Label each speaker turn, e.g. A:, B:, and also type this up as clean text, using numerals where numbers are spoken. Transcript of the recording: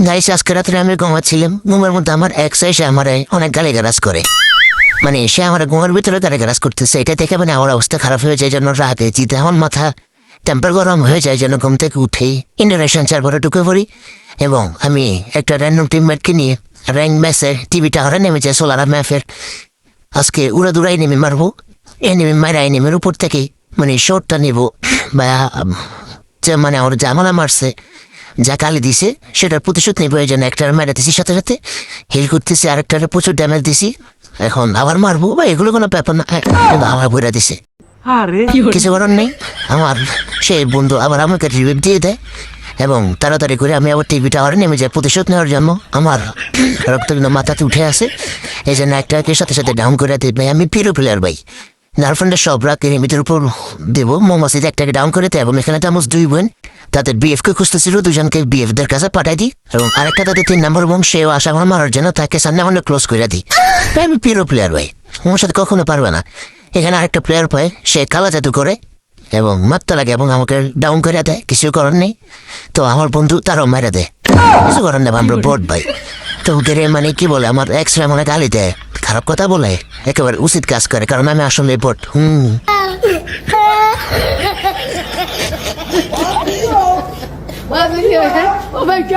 A: Guys আজকে রাত্রে আমি ঘুমাচ্ছিলাম, ঘুমের মধ্যে আমার এক্স এসে আমার অনেক গালিগালাজ করে। মানে সে আমার ঘুমের ভিতরে গালিগালাজ করতেছে, এটা দেখে মানে আমার অবস্থা খারাপ হয়ে যায়। জন্য রাতে জিতে আমার মাথা টেম্পার গরম হয়ে যায়, যেন ঘুম থেকে উঠেই ইন্টারনেশন সার্ভারে ঢুকে পড়ি এবং আমি একটা র্যান্ডম টিমমেটকে নিয়ে র্যাঙ্ক ম্যাচে টিভি টাওয়ারে নেমে যায় সোলার ম্যাফের। আজকে উড়া দুরাই নেমে মারবো, এনিমি মারা এনিমির উপর থেকে মানে শটটা নেব বা যে মানে আমার জামালা মারছে, যা গালি দিছে সেটার প্রতিশোধ নেবো। এই জন্য একটার মেরে দিছি, সাথে সাথে হিল করতেছি, আরেকটারে প্রচুর ড্যামেজ দিছি। এখন আবার মারবো বা এগুলো কোনো ব্যাপার না, আমার বইরা দিছে, কিছু করার নেই। আমার সেই বন্ধু আবার আমাকে রিভিউ দিয়ে দেয় এবং তাড়াতাড়ি করে আমি আবার টিভি টাওয়ারে নেমে যাই প্রতিশোধ নেওয়ার জন্য। আমার রক্ত কিন্তু মাথাতে উঠে আসে, এই জন্য একটাকে সাথে সাথে ডাউন করে দিই। ভাই আমি পিরো প্লেয়ার ভাই, গার্লফ্রেন্ডের সব রাগ এনিমিদের উপর দেবো। মোমাসিতে একটাকে ডাউন করে দেয় এবং এখানে তামস দুই বোন তাদের বিএফকে খুঁজতেছিল, দুজনকে বিএফদের কাছে পাঠাই দিই এবং আরেকটা তাদের 3 নম্বর এবং সেও আশা আমার মারার জন্য তাকে সামনে আমাদের ক্লোজ করে দিই। ভাই আমি পিরো প্লেয়ার ভাই, আমার সাথে কখনো পারবে না। এখানে আরেকটা প্লেয়ার পায়, সে কালা জাদু করে এবং মারতে লাগে এবং আমাকে ডাউন করে দেয়, কিছু করার নেই। তো আমার বন্ধু তারও মেরে দেয়, কিছু করার নেই, আমরা বোর্ড ভাই। তো ওদের মানে কি বলে, আমার এক্স রে মনে গালি দেয়, খারাপ কথা বলে, একেবারে উচিত কাজ করে, কারণ আমি আসলে বোর্ড।
B: Oh my God.